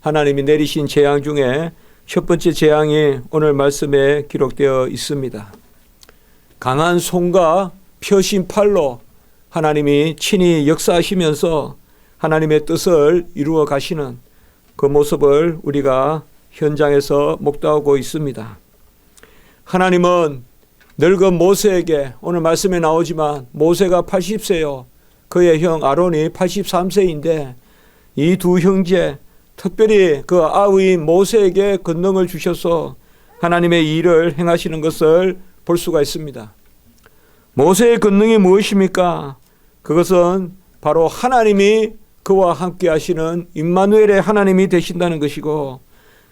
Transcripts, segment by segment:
하나님이 내리신 재앙 중에 첫 번째 재앙이 오늘 말씀에 기록되어 있습니다. 강한 손과 펴신 팔로 하나님이 친히 역사하시면서 하나님의 뜻을 이루어 가시는 그 모습을 우리가 현장에서 목도하고 있습니다. 하나님은 늙은 모세에게, 오늘 말씀에 나오지만 모세가 80세요. 그의 형 아론이 83세인데 이 두 형제, 특별히 그 아우인 모세에게 권능을 주셔서 하나님의 일을 행하시는 것을 볼 수가 있습니다. 모세의 권능이 무엇입니까? 그것은 바로 하나님이 그와 함께 하시는 임마누엘의 하나님이 되신다는 것이고,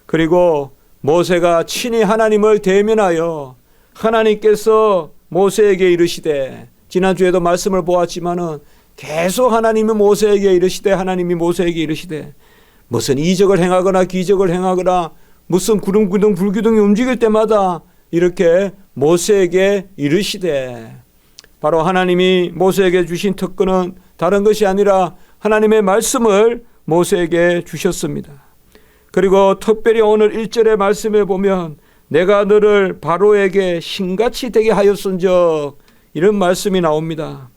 그리고 모세가 친히 하나님을 대면하여 하나님께서 모세에게 이르시되, 지난주에도 말씀을 보았지만은 계속 하나님이 모세에게 이르시되, 하나님이 모세에게 이르시되, 무슨 이적을 행하거나 기적을 행하거나 무슨 구름 불기둥이 움직일 때마다 이렇게 모세에게 이르시되, 바로 하나님이 모세에게 주신 특권은 다른 것이 아니라 하나님의 말씀을 모세에게 주셨습니다. 그리고 특별히 오늘 1절의 말씀에 보면 내가 너를 바로에게 신같이 되게 하였은즉, 이런 말씀이 나옵니다.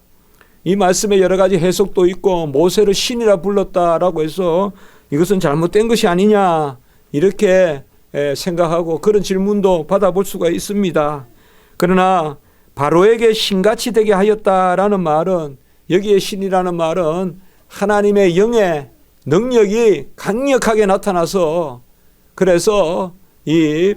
이 말씀에 여러 가지 해석도 있고, 모세를 신이라 불렀다라고 해서 이것은 잘못된 것이 아니냐 이렇게 생각하고 그런 질문도 받아볼 수가 있습니다. 그러나 바로에게 신같이 되게 하였다라는 말은, 여기에 신이라는 말은 하나님의 영의 능력이 강력하게 나타나서, 그래서 이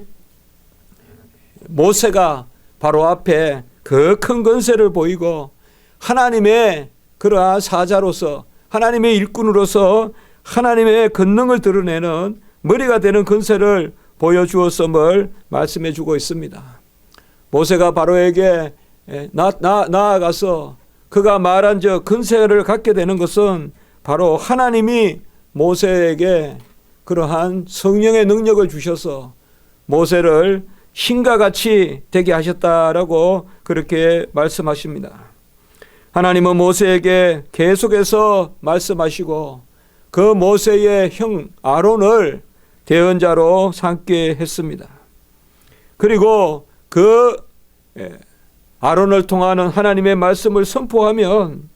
모세가 바로 앞에 그 큰 권세를 보이고 하나님의 그러한 사자로서, 하나님의 일꾼으로서 하나님의 권능을 드러내는 머리가 되는 권세를 보여주었음을 말씀해 주고 있습니다. 모세가 바로에게 나아가서 그가 말한 저 권세를 갖게 되는 것은 바로 하나님이 모세에게 그러한 성령의 능력을 주셔서 모세를 신과 같이 되게 하셨다라고 그렇게 말씀하십니다. 하나님은 모세에게 계속해서 말씀하시고 그 모세의 형 아론을 대언자로 삼게 했습니다. 그리고 그 아론을 통하는 하나님의 말씀을 선포하면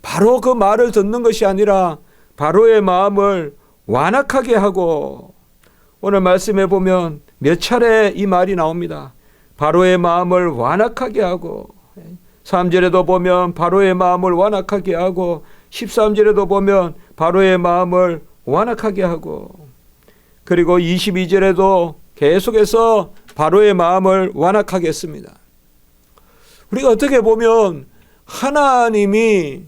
바로 그 말을 듣는 것이 아니라 바로의 마음을 완악하게 하고, 오늘 말씀에 보면 몇 차례 이 말이 나옵니다. 바로의 마음을 완악하게 하고, 3절에도 보면 바로의 마음을 완악하게 하고, 13절에도 보면 바로의 마음을 완악하게 하고, 그리고 22절에도 계속해서 바로의 마음을 완악하게 했습니다. 우리가 어떻게 보면 하나님이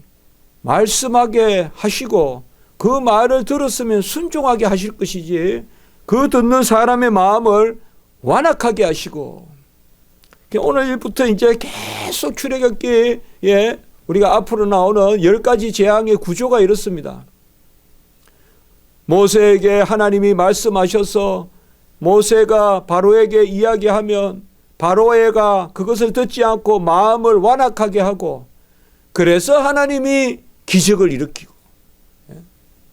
말씀하게 하시고 그 말을 들었으면 순종하게 하실 것이지, 그 듣는 사람의 마음을 완악하게 하시고, 오늘부터 이제 계속 출애굽기에 우리가 앞으로 나오는 10가지 재앙의 구조가 이렇습니다. 모세에게 하나님이 말씀하셔서 모세가 바로에게 이야기하면 바로가 그것을 듣지 않고 마음을 완악하게 하고, 그래서 하나님이 기적을 일으키고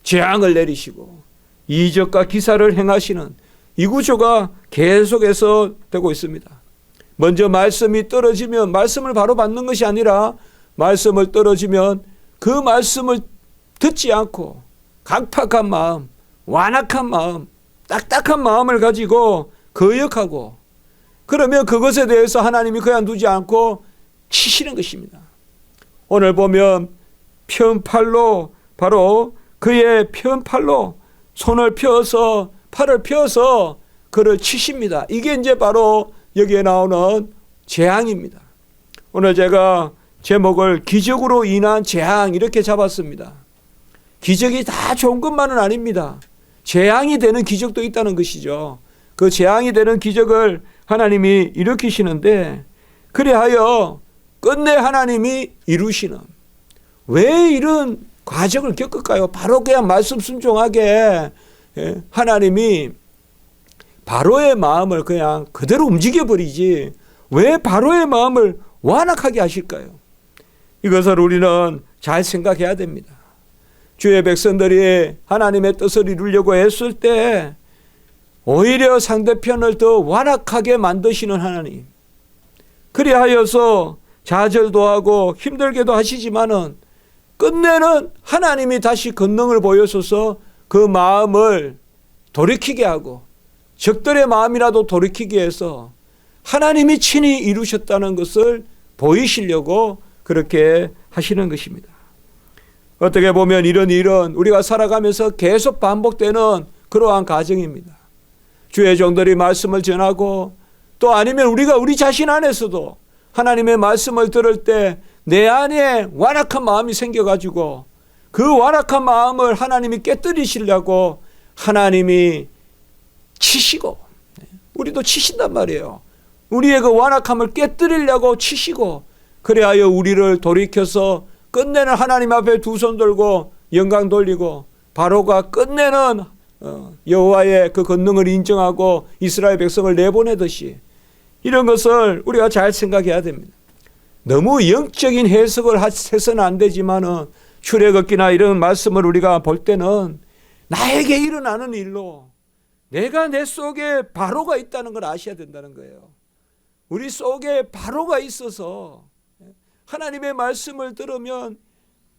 재앙을 내리시고 이적과 기사를 행하시는 이 구조가 계속해서 되고 있습니다. 먼저 말씀이 떨어지면 말씀을 바로 받는 것이 아니라, 말씀을 떨어지면 그 말씀을 듣지 않고 강팍한 마음, 완악한 마음, 딱딱한 마음을 가지고 거역하고, 그러면 그것에 대해서 하나님이 그냥 두지 않고 치시는 것입니다. 오늘 보면 편팔로, 바로 그의 편팔로 손을 펴서, 팔을 펴서 그를 치십니다. 이게 이제 바로 여기에 나오는 재앙입니다. 오늘 제가 제목을 기적으로 인한 재앙 이렇게 잡았습니다. 기적이 다 좋은 것만은 아닙니다. 재앙이 되는 기적도 있다는 것이죠. 그 재앙이 되는 기적을 하나님이 일으키시는데, 그리하여 끝내 하나님이 이루시는, 왜 이런 과정을 겪을까요? 바로 그냥 말씀 순종하게 하나님이 바로의 마음을 그냥 그대로 움직여버리지 왜 바로의 마음을 완악하게 하실까요? 이것을 우리는 잘 생각해야 됩니다. 주의 백성들이 하나님의 뜻을 이루려고 했을 때 오히려 상대편을 더 완악하게 만드시는 하나님. 그리하여서 좌절도 하고 힘들게도 하시지만은 끝내는 하나님이 다시 권능을 보여줘서 그 마음을 돌이키게 하고 적들의 마음이라도 돌이키게 해서 하나님이 친히 이루셨다는 것을 보이시려고 그렇게 하시는 것입니다. 어떻게 보면 이런 일은 우리가 살아가면서 계속 반복되는 그러한 과정입니다. 주의 종들이 말씀을 전하고 또 아니면 우리가 우리 자신 안에서도 하나님의 말씀을 들을 때 내 안에 완악한 마음이 생겨가지고 그 완악한 마음을 하나님이 깨뜨리시려고 하나님이 치시고, 우리도 치신단 말이에요. 우리의 그 완악함을 깨뜨리려고 치시고, 그래야 우리를 돌이켜서 끝내는 하나님 앞에 두 손 들고 영광 돌리고 바로가 끝내는 여호와의 그 권능을 인정하고 이스라엘 백성을 내보내듯이, 이런 것을 우리가 잘 생각해야 됩니다. 너무 영적인 해석을 해서는 안 되지만은 출애굽기나 이런 말씀을 우리가 볼 때는 나에게 일어나는 일로 내가 내 속에 바로가 있다는 걸 아셔야 된다는 거예요. 우리 속에 바로가 있어서 하나님의 말씀을 들으면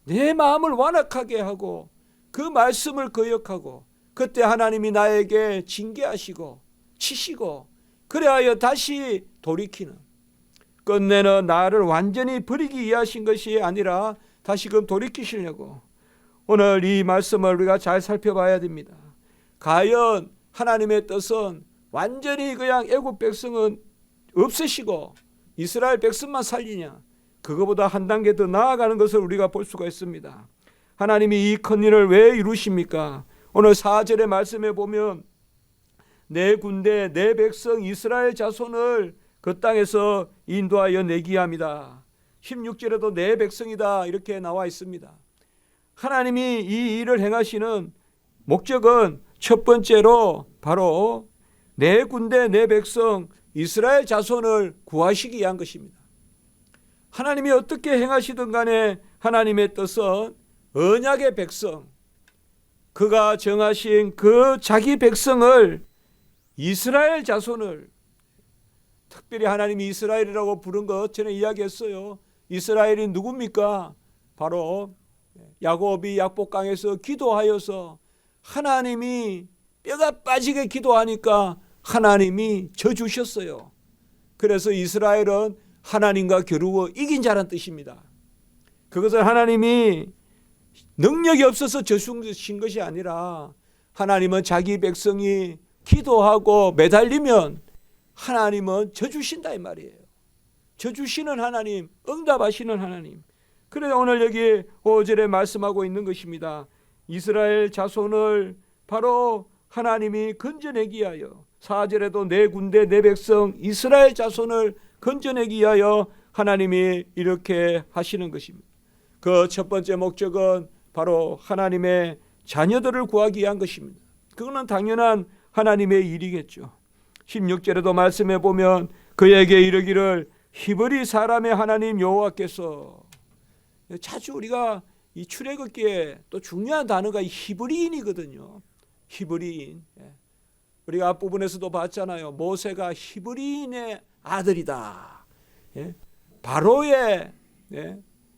내 마음을 완악하게 하고 그 말씀을 거역하고 그때 하나님이 나에게 징계하시고 치시고 그래야 다시 돌이키는, 끝내는 나를 완전히 버리기 위해 하신 것이 아니라 다시금 돌이키시려고, 오늘 이 말씀을 우리가 잘 살펴봐야 됩니다. 과연 하나님의 뜻은 완전히 그냥 애국 백성은 없애시고 이스라엘 백성만 살리냐, 그거보다 한 단계 더 나아가는 것을 우리가 볼 수가 있습니다. 하나님이 이 큰 일을 왜 이루십니까? 오늘 4절의 말씀에 보면 내 군대 내 백성 이스라엘 자손을 그 땅에서 인도하여 내게 합니다. 16절에도 내 백성이다 이렇게 나와 있습니다. 하나님이 이 일을 행하시는 목적은 첫 번째로 바로 내 군대 내 백성 이스라엘 자손을 구하시기 위한 것입니다. 하나님이 어떻게 행하시든 간에 하나님의 뜻은 언약의 백성, 그가 정하신 그 자기 백성을, 이스라엘 자손을, 특별히 하나님이 이스라엘이라고 부른 것 전에 이야기했어요. 이스라엘이 누굽니까? 바로 야곱이 약복강에서 기도하여서 하나님이 뼈가 빠지게 기도하니까 하나님이 져주셨어요. 그래서 이스라엘은 하나님과 겨루어 이긴 자란 뜻입니다. 그것은 하나님이 능력이 없어서 져주신 것이 아니라 하나님은 자기 백성이 기도하고 매달리면 하나님은 져주신다 이 말이에요. 져주시는 하나님, 응답하시는 하나님. 그래서 오늘 여기 5절에 말씀하고 있는 것입니다. 이스라엘 자손을 바로 하나님이 건져내기 위하여, 4절에도 내 군대 내 백성 이스라엘 자손을 건져내기 위하여 하나님이 이렇게 하시는 것입니다. 그 첫 번째 목적은 바로 하나님의 자녀들을 구하기 위한 것입니다. 그거는 당연한 하나님의 일이겠죠. 16절에도 말씀해 보면 그에게 이르기를 히브리 사람의 하나님 여호와께서, 자주 우리가 이 출애굽기에 또 중요한 단어가 이 히브리인이거든요. 히브리인. 우리가 앞부분에서도 봤잖아요. 모세가 히브리인의 아들이다. 바로의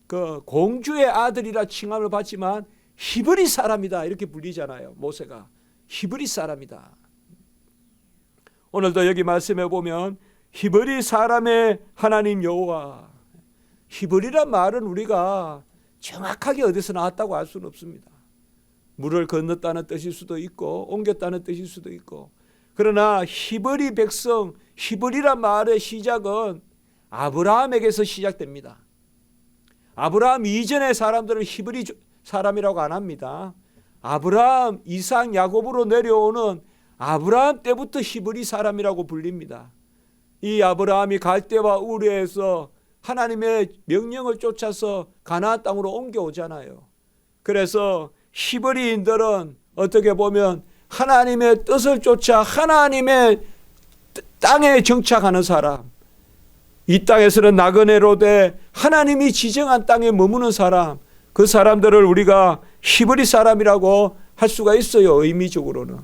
그 공주의 아들이라 칭함을 받지만 히브리 사람이다 이렇게 불리잖아요. 모세가 히브리 사람이다. 오늘도 여기 말씀해 보면 히브리 사람의 하나님 여호와. 히브리란 말은 우리가 정확하게 어디서 나왔다고 알 수는 없습니다. 물을 건넜다는 뜻일 수도 있고 옮겼다는 뜻일 수도 있고, 그러나 히브리 백성, 히브리란 말의 시작은 아브라함에게서 시작됩니다. 아브라함 이전의 사람들은 히브리 사람이라고 안 합니다. 아브라함, 이삭, 야곱으로 내려오는 아브라함 때부터 히브리 사람이라고 불립니다. 이 아브라함이 갈대와 우르에서 하나님의 명령을 쫓아서 가나안 땅으로 옮겨오잖아요. 그래서 히브리인들은 어떻게 보면 하나님의 뜻을 쫓아 하나님의 땅에 정착하는 사람, 이 땅에서는 나그네로 돼 하나님이 지정한 땅에 머무는 사람, 그 사람들을 우리가 히브리 사람이라고 할 수가 있어요. 의미적으로는.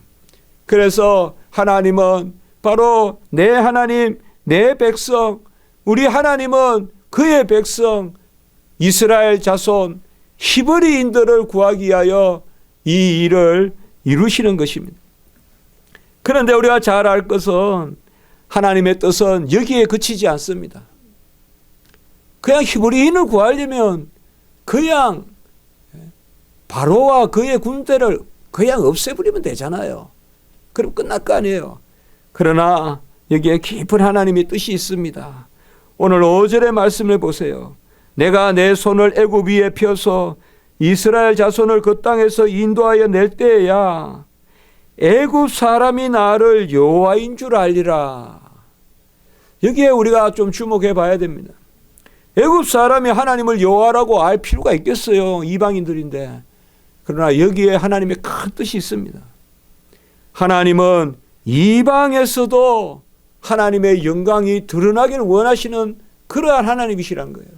그래서 하나님은 바로 내 하나님, 내 백성, 우리 하나님은 그의 백성 이스라엘 자손 히브리인들을 구하기 위하여 이 일을 이루시는 것입니다. 그런데 우리가 잘 알 것은 하나님의 뜻은 여기에 그치지 않습니다. 그냥 히브리인을 구하려면 그냥 바로와 그의 군대를 그냥 없애버리면 되잖아요. 그럼 끝날 거 아니에요. 그러나 여기에 깊은 하나님의 뜻이 있습니다. 오늘 5절의 말씀을 보세요. 내가 내 손을 애굽 위에 펴서 이스라엘 자손을 그 땅에서 인도하여 낼 때에야 애굽 사람이 나를 여호와인 줄 알리라. 여기에 우리가 좀 주목해 봐야 됩니다. 애굽 사람이 하나님을 여호와라고 알 필요가 있겠어요. 이방인들인데. 그러나 여기에 하나님의 큰 뜻이 있습니다. 하나님은 이방에서도 하나님의 영광이 드러나기를 원하시는 그러한 하나님이시란 거예요.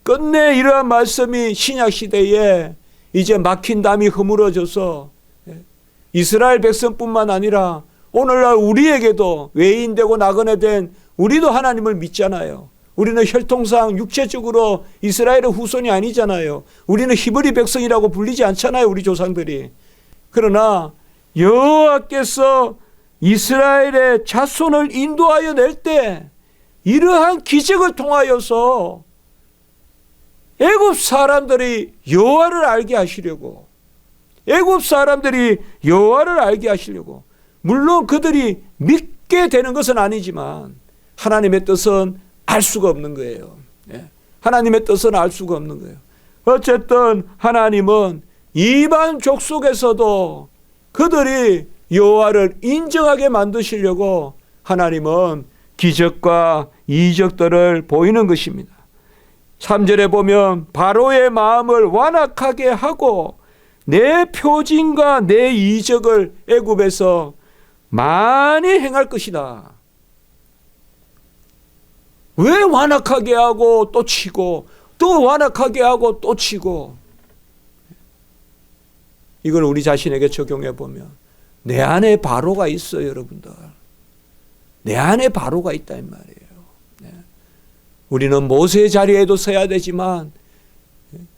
끝내 이러한 말씀이 신약 시대에 이제 막힌 담이 허물어져서 이스라엘 백성뿐만 아니라 오늘날 우리에게도 외인되고 나그네 된 우리도 하나님을 믿잖아요. 우리는 혈통상 육체적으로 이스라엘의 후손이 아니잖아요. 우리는 히브리 백성이라고 불리지 않잖아요. 우리 조상들이. 그러나 여호와께서 이스라엘의 자손을 인도하여 낼 때 이러한 기적을 통하여서 애굽 사람들이 여호와를 알게 하시려고, 애굽 사람들이 여호와를 알게 하시려고, 물론 그들이 믿게 되는 것은 아니지만 하나님의 뜻은 알 수가 없는 거예요. 하나님의 뜻은 알 수가 없는 거예요. 어쨌든 하나님은 이방 족속에서도 그들이 여호와를 인정하게 만드시려고 하나님은 기적과 이적들을 보이는 것입니다. 3절에 보면 바로의 마음을 완악하게 하고 내 표징과 내 이적을 애굽에서 많이 행할 것이다. 왜 완악하게 하고 또 치고 또 완악하게 하고 또 치고? 이걸 우리 자신에게 적용해 보면 내 안에 바로가 있어요, 여러분들. 내 안에 바로가 있다 이 말이에요. 우리는 모세의 자리에도 서야 되지만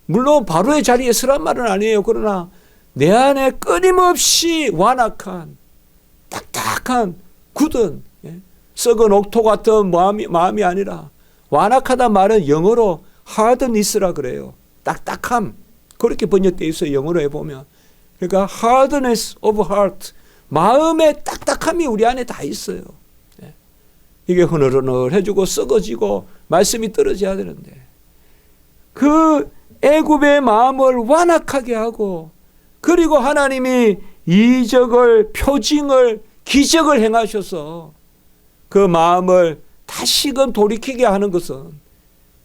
물론 바로의 자리에 서란 말은 아니에요. 그러나 내 안에 끊임없이 완악한 딱딱한 굳은 썩은 옥토 같은 마음이 아니라 완악하다 말은 영어로 hardness라 그래요. 딱딱함. 그렇게 번역되어 있어요. 영어로 해보면. 그러니까 hardness of heart. 마음의 딱딱함이 우리 안에 다 있어요. 이게 흐느흐느해지고 썩어지고 말씀이 떨어져야 되는데 그 애굽의 마음을 완악하게 하고 그리고 하나님이 이적을 표징을 기적을 행하셔서 그 마음을 다시금 돌이키게 하는 것은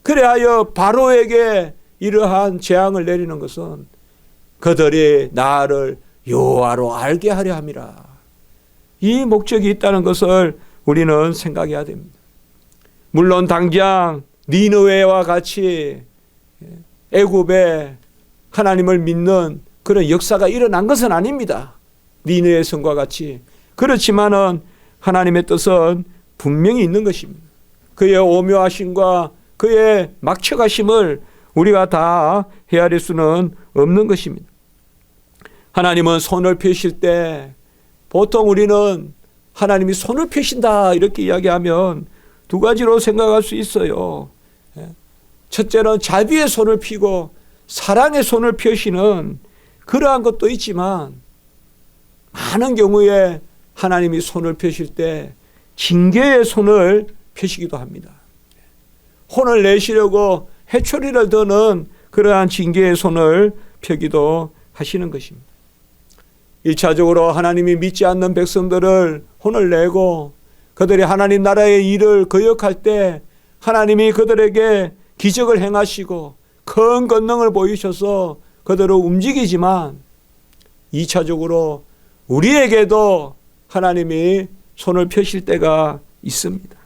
그래하여 바로에게 이러한 재앙을 내리는 것은 그들이 나를 여호와로 알게 하려 함이라. 이 목적이 있다는 것을 우리는 생각해야 됩니다. 물론 당장 니느웨와 같이 애굽에 하나님을 믿는 그런 역사가 일어난 것은 아닙니다. 니느웨 성과 같이. 그렇지만은 하나님의 뜻은 분명히 있는 것입니다. 그의 오묘하심과 그의 막혀가심을 우리가 다 헤아릴 수는 없는 것입니다. 하나님은 손을 펴실 때 보통 우리는 하나님이 손을 펴신다 이렇게 이야기하면 두 가지로 생각할 수 있어요. 첫째는 자비의 손을 펴고 사랑의 손을 펴시는 그러한 것도 있지만 많은 경우에 하나님이 손을 펴실 때 징계의 손을 펴시기도 합니다. 혼을 내시려고 해초리를 드는 그러한 징계의 손을 펴기도 하시는 것입니다. 1차적으로 하나님이 믿지 않는 백성들을 혼을 내고 그들이 하나님 나라의 일을 거역할 때 하나님이 그들에게 기적을 행하시고 큰 권능을 보이셔서 그들을 움직이지만 2차적으로 우리에게도 하나님이 손을 펴실 때가 있습니다.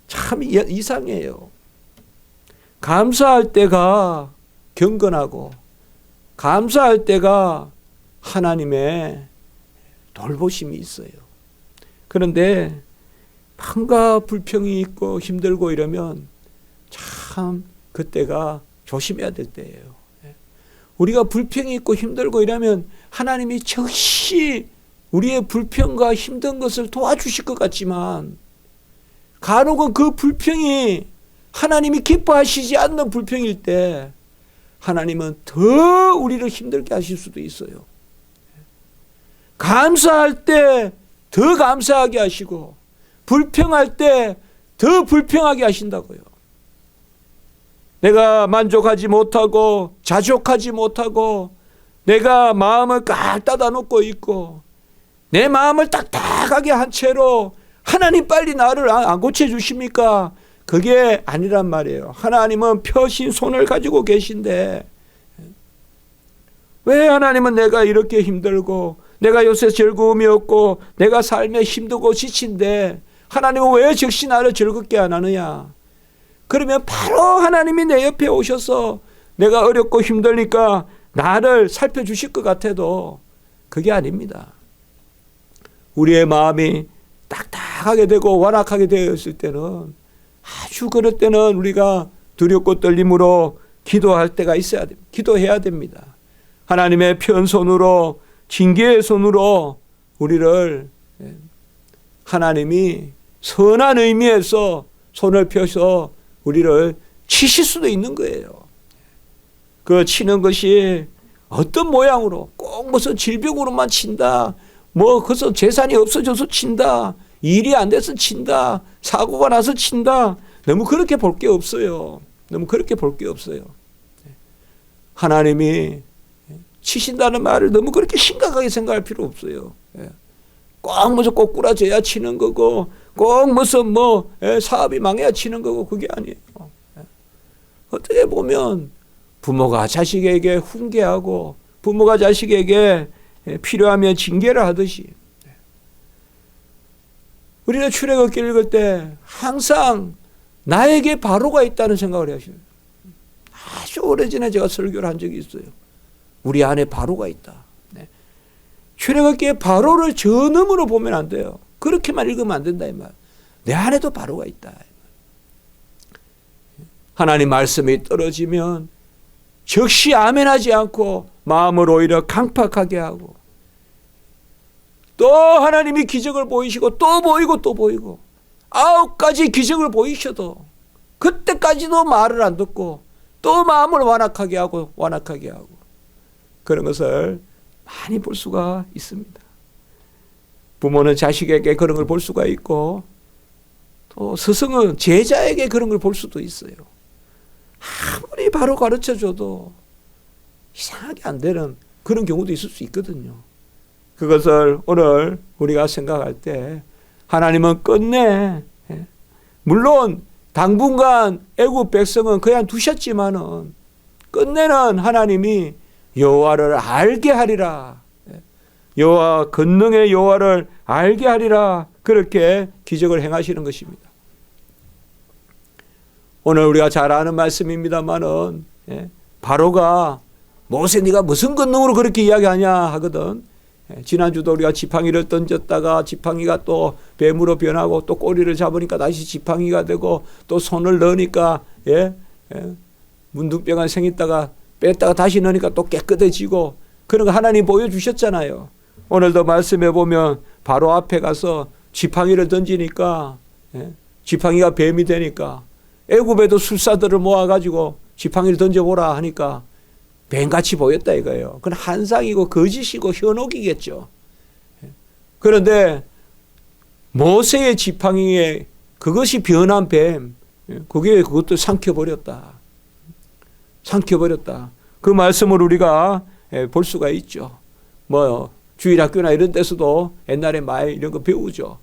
참 이상해요. 감사할 때가 경건하고 감사할 때가 하나님의 돌보심이 있어요. 그런데 뭔가 불평이 있고 힘들고 이러면 참 그때가 조심해야 될 때예요. 우리가 불평이 있고 힘들고 이러면 하나님이 즉시 우리의 불평과 힘든 것을 도와주실 것 같지만 간혹은 그 불평이 하나님이 기뻐하시지 않는 불평일 때 하나님은 더 우리를 힘들게 하실 수도 있어요. 감사할 때 더 감사하게 하시고 불평할 때 더 불평하게 하신다고요. 내가 만족하지 못하고 자족하지 못하고 내가 마음을 꽉 닫아 놓고 있고 내 마음을 딱딱하게 한 채로 하나님 빨리 나를 안 고쳐주십니까? 그게 아니란 말이에요. 하나님은 펴신 손을 가지고 계신데 왜 하나님은 내가 이렇게 힘들고 내가 요새 즐거움이 없고 내가 삶에 힘들고 지친데 하나님은 왜 즉시 나를 즐겁게 안 하느냐? 그러면 바로 하나님이 내 옆에 오셔서 내가 어렵고 힘드니까 나를 살펴주실 것 같아도 그게 아닙니다. 우리의 마음이 딱딱하게 되고 완악하게 되었을 때는 아주 그럴 때는 우리가 두렵고 떨림으로 기도할 때가 있어야 됩니다. 기도해야 됩니다. 하나님의 편손으로 징계의 손으로 우리를 하나님이 선한 의미에서 손을 펴서 우리를 치실 수도 있는 거예요. 그 치는 것이 어떤 모양으로 꼭 무슨 질병으로만 친다. 뭐 그래서 재산이 없어져서 친다. 일이 안 돼서 친다. 사고가 나서 친다. 너무 그렇게 볼 게 없어요. 너무 그렇게 볼 게 없어요. 하나님이 치신다는 말을 너무 그렇게 심각하게 생각할 필요 없어요. 꼭 무슨 꼬꾸라져야 치는 거고 꼭 무슨 사업이 망해야 치는 거고 그게 아니에요. 어떻게 보면 부모가 자식에게 훈계하고 부모가 자식에게 필요하면 징계를 하듯이 우리가 출애굽기 읽을 때 항상 나에게 바로가 있다는 생각을 하셔요. 아주 오래전에 제가 설교를 한 적이 있어요. 우리 안에 바로가 있다. 출애굽기의 바로를 전음으로 보면 안 돼요. 그렇게만 읽으면 안 된다 이 말. 내 안에도 바로가 있다. 하나님 말씀이 떨어지면 즉시 아멘하지 않고 마음을 오히려 강팍하게 하고 또 하나님이 기적을 보이시고 또 보이고 또 보이고 9가지 기적을 보이셔도 그때까지도 말을 안 듣고 또 마음을 완악하게 하고 그런 것을 많이 볼 수가 있습니다. 부모는 자식에게 그런 걸 볼 수가 있고 또 스승은 제자에게 그런 걸 볼 수도 있어요. 아무리 바로 가르쳐줘도 이상하게 안 되는 그런 경우도 있을 수 있거든요. 그것을 오늘 우리가 생각할 때 하나님은 끝내 물론 당분간 애굽 백성은 그냥 두셨지만은 끝내는 하나님이 여호와를 알게 하리라. 여호와 권능의 여호와를 알게 하리라. 그렇게 기적을 행하시는 것입니다. 오늘 우리가 잘 아는 말씀입니다만은 바로가 모세 네가 무슨 권능으로 그렇게 이야기하냐 하거든. 지난주도 우리가 지팡이를 던졌다가 지팡이가 또 뱀으로 변하고 또 꼬리를 잡으니까 다시 지팡이가 되고 또 손을 넣으니까 문둥병이 생겼다가 뺐다가 다시 넣으니까 또 깨끗해지고 그런 거 하나님 보여주셨잖아요. 오늘도 말씀해 보면 바로 앞에 가서 지팡이를 던지니까 지팡이가 뱀이 되니까 애굽에도 술사들을 모아가지고 지팡이를 던져보라 하니까 뱀같이 보였다 이거예요. 그건 한상이고 거짓이고 현혹이겠죠. 그런데 모세의 지팡이에 그것이 변한 뱀, 그것도 삼켜버렸다. 그 말씀을 우리가 볼 수가 있죠. 주일학교나 이런 데서도 옛날에 많이 이런 거 배우죠.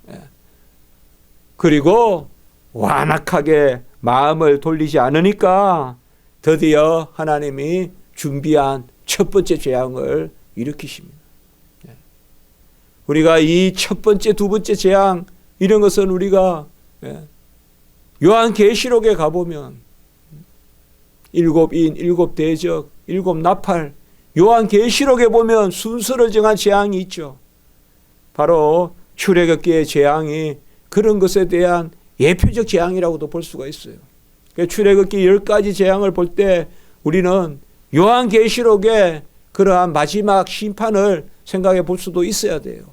그리고 완악하게 마음을 돌리지 않으니까 드디어 하나님이 준비한 첫 번째 재앙을 일으키십니다. 우리가 이 첫 번째, 두 번째 재앙 이런 것은 우리가 요한계시록에 가보면 7인, 7대적, 7나팔 요한계시록에 보면 순서를 정한 재앙이 있죠. 바로 출애굽기의 재앙이 그런 것에 대한 예표적 재앙이라고도 볼 수가 있어요. 출애굽기 10가지 재앙을 볼 때 우리는 요한계시록의 그러한 마지막 심판을 생각해 볼 수도 있어야 돼요.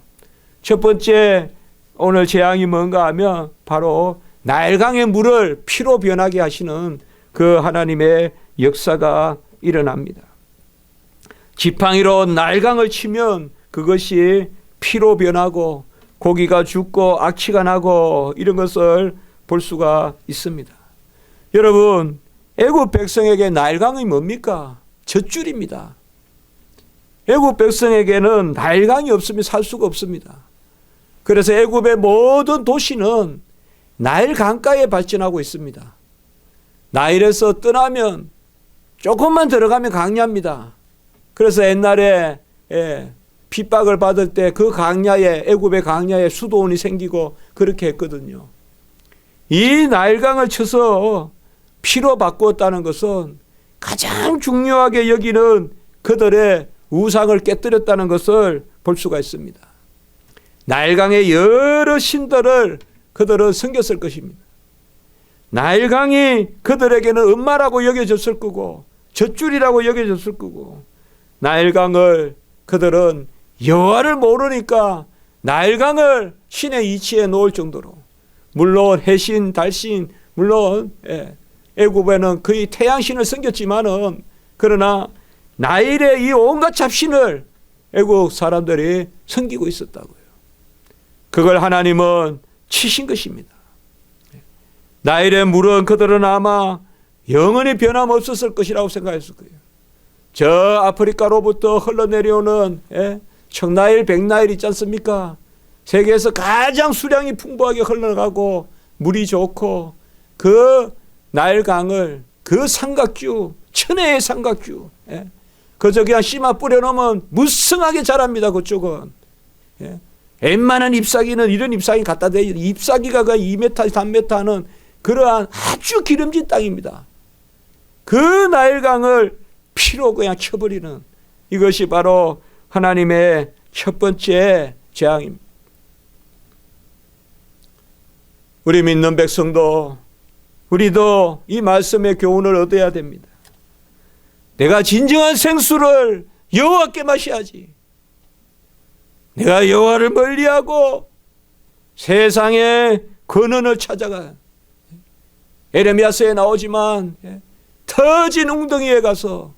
첫 번째 오늘 재앙이 뭔가 하면 바로 나일강의 물을 피로 변하게 하시는 그 하나님의 역사가 일어납니다. 지팡이로 나일강을 치면 그것이 피로 변하고 고기가 죽고 악취가 나고 이런 것을 볼 수가 있습니다. 여러분, 애굽 백성에게 나일강이 뭡니까? 젖줄입니다. 애굽 백성에게는 나일강이 없으면 살 수가 없습니다. 그래서 애굽의 모든 도시는 나일 강가에 발전하고 있습니다. 나일에서 떠나면 조금만 들어가면 강야입니다. 그래서 옛날에 핍박을 받을 때 그 강야에, 애굽의 강야에 수도원이 생기고 그렇게 했거든요. 이 나일강을 쳐서 피로 바꾸었다는 것은 가장 중요하게 여기는 그들의 우상을 깨뜨렸다는 것을 볼 수가 있습니다. 나일강의 여러 신들을 그들은 섬겼을 것입니다. 나일강이 그들에게는 엄마라고 여겨졌을 거고 젖줄이라고 여겨졌을 거고, 나일강을 그들은 여호와를 모르니까 나일강을 신의 이치에 놓을 정도로, 물론 해신, 달신, 물론 애굽에는 거의 태양신을 섬겼지만은, 그러나 나일의 이 온갖 잡신을 애국 사람들이 섬기고 있었다고요. 그걸 하나님은 치신 것입니다. 나일의 물은 그들은 아마 영원히 변함없었을 것이라고 생각했을 거예요. 저 아프리카로부터 흘러내려오는 청나일, 백나일 있지 않습니까? 세계에서 가장 수량이 풍부하게 흘러가고 물이 좋고, 그 나일강을, 그 삼각주, 천혜의 삼각주, 그저 그냥 씨만 뿌려놓으면 무성하게 자랍니다. 그쪽은. 웬만한 잎사귀는 이런 잎사귀 갖다 대요. 잎사귀가 2m, 3m 하는 그러한 아주 기름진 땅입니다. 그 나일강을 피로 그냥 쳐버리는, 이것이 바로 하나님의 첫 번째 재앙입니다. 우리 믿는 백성도, 우리도 이 말씀의 교훈을 얻어야 됩니다. 내가 진정한 생수를 여호와께 마셔야지. 내가 여호와를 멀리하고 세상의 근원을 찾아가. 에레미야서에 나오지만 터진 웅덩이에 가서,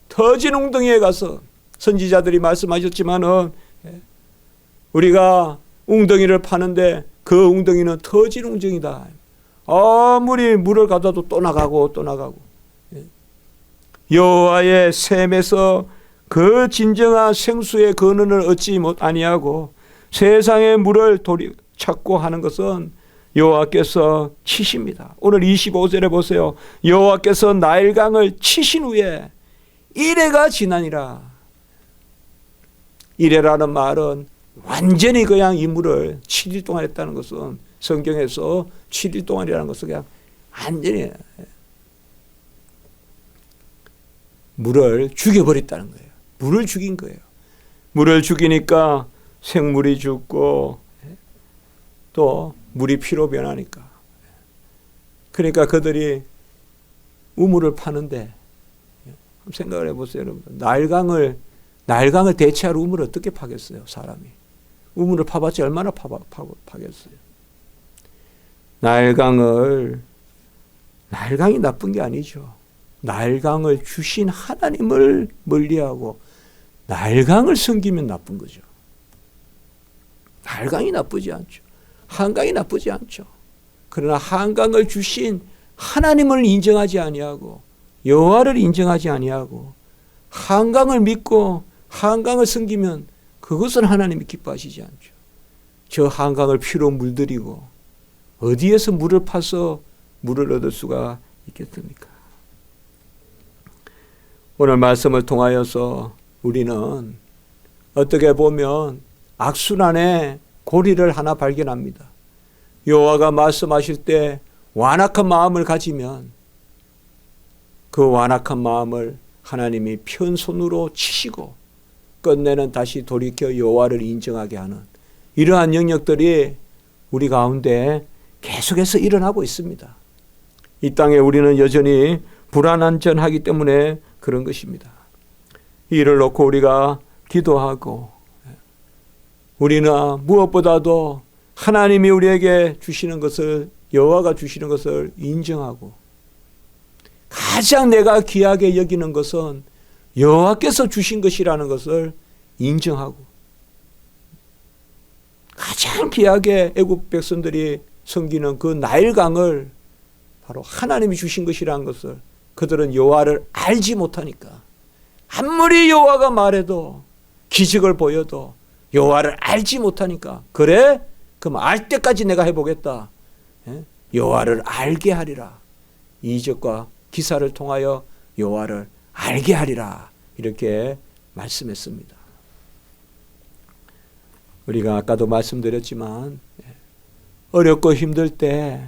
터진 웅덩이에 가서 선지자들이 말씀하셨지만은, 우리가 웅덩이를 파는데 그 웅덩이는 터진 웅덩이다. 아무리 물을 가둬도 또 나가고 또 나가고. 여호와의 샘에서 그 진정한 생수의 근원을 얻지 아니하고 세상의 물을 찾고 하는 것은 여호와께서 치십니다. 오늘 25절에 보세요. 여호와께서 나일강을 치신 후에 이래가 지나니라. 이래라는 말은 완전히 그냥 이 물을 7일 동안 했다는 것은, 성경에서 7일 동안이라는 것은 그냥 완전히 물을 죽여버렸다는 거예요. 물을 죽인 거예요. 물을 죽이니까 생물이 죽고 또 물이 피로 변하니까. 그러니까 그들이 우물을 파는데, 생각을 해보세요, 여러분. 나일강을 대체할 우물을 어떻게 파겠어요, 사람이? 우물을 파봤자 얼마나 파겠어요? 나일강이 나쁜 게 아니죠. 나일강을 주신 하나님을 멀리하고 나일강을 섬기면 나쁜 거죠. 나일강이 나쁘지 않죠. 한강이 나쁘지 않죠. 그러나 한강을 주신 하나님을 인정하지 아니하고 여호와를 인정하지 아니하고 한강을 믿고 한강을 섬기면 그것은 하나님이 기뻐하시지 않죠. 저 한강을 피로 물들이고 어디에서 물을 파서 물을 얻을 수가 있겠습니까? 오늘 말씀을 통하여서 우리는 어떻게 보면 악순환의 고리를 하나 발견합니다. 여호와가 말씀하실 때 완악한 마음을 가지면 그 완악한 마음을 하나님이 편손으로 치시고 끝내는 다시 돌이켜 여호와를 인정하게 하는 이러한 영역들이 우리 가운데 계속해서 일어나고 있습니다. 이 땅에 우리는 여전히 불안한전하기 때문에 그런 것입니다. 이를 놓고 우리가 기도하고 우리는 무엇보다도 하나님이 우리에게 주시는 것을 여호와가 주시는 것을 인정하고 가장 내가 귀하게 여기는 것은 여호와께서 주신 것이라는 것을 인정하고 가장 귀하게 애굽 백성들이 섬기는 그 나일강을 바로 하나님이 주신 것이라는 것을 그들은 여호와를 알지 못하니까 아무리 여호와가 말해도 기적을 보여도 여호와를 알지 못하니까 그래? 그럼 알 때까지 내가 해보겠다. 여호와를 알게 하리라. 이적과 기사를 통하여 여호와를 알게 하리라. 이렇게 말씀했습니다. 우리가 아까도 말씀드렸지만 어렵고 힘들 때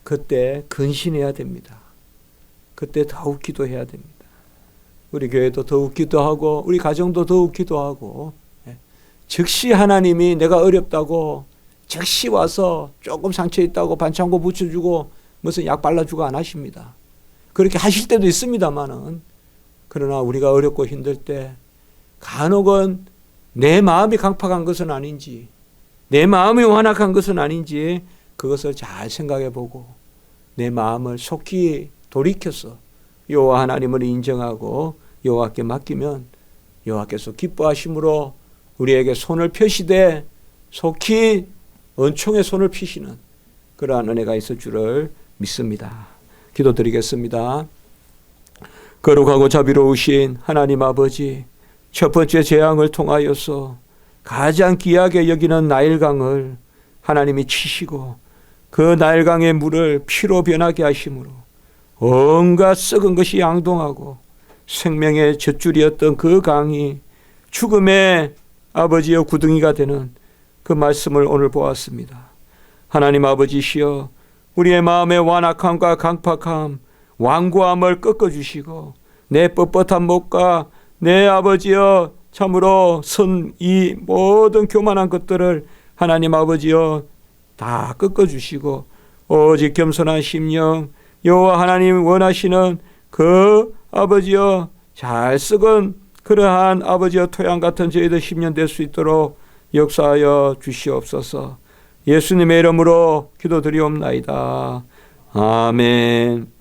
그때 근신해야 됩니다. 그때 더욱 기도해야 됩니다. 우리 교회도 더욱 기도하고 우리 가정도 더욱 기도하고 즉시 하나님이 내가 어렵다고 즉시 와서 조금 상처 있다고 반창고 붙여주고 무슨 약 발라주고 안 하십니다. 그렇게 하실 때도 있습니다만은 그러나 우리가 어렵고 힘들 때 간혹은 내 마음이 강팍한 것은 아닌지 내 마음이 완악한 것은 아닌지 그것을 잘 생각해 보고 내 마음을 속히 돌이켜서 여호와 하나님을 인정하고 여호와께 맡기면 여호와께서 기뻐하심으로 우리에게 손을 펴시되 속히 은총의 손을 피시는 그러한 은혜가 있을 줄을 믿습니다. 기도드리겠습니다. 거룩하고 자비로우신 하나님 아버지, 첫 번째 재앙을 통하여서 가장 귀하게 여기는 나일강을 하나님이 치시고 그 나일강의 물을 피로 변하게 하심으로 온갖 썩은 것이 양동하고 생명의 젖줄이었던 그 강이 죽음의 아버지여 구덩이가 되는 그 말씀을 오늘 보았습니다. 하나님 아버지시여 우리의 마음의 완악함과 강팍함, 완고함을 꺾어주시고 내 뻣뻣한 목과 내 아버지여 참으로 선 이 모든 교만한 것들을 하나님 아버지여 다 꺾어주시고 오직 겸손한 심령 여호와 하나님 원하시는 그 아버지여 잘 썩은 그러한 아버지여 토양 같은 저희들 10년 될 수 있도록 역사하여 주시옵소서. 예수님의 이름으로 기도드리옵나이다. 아멘.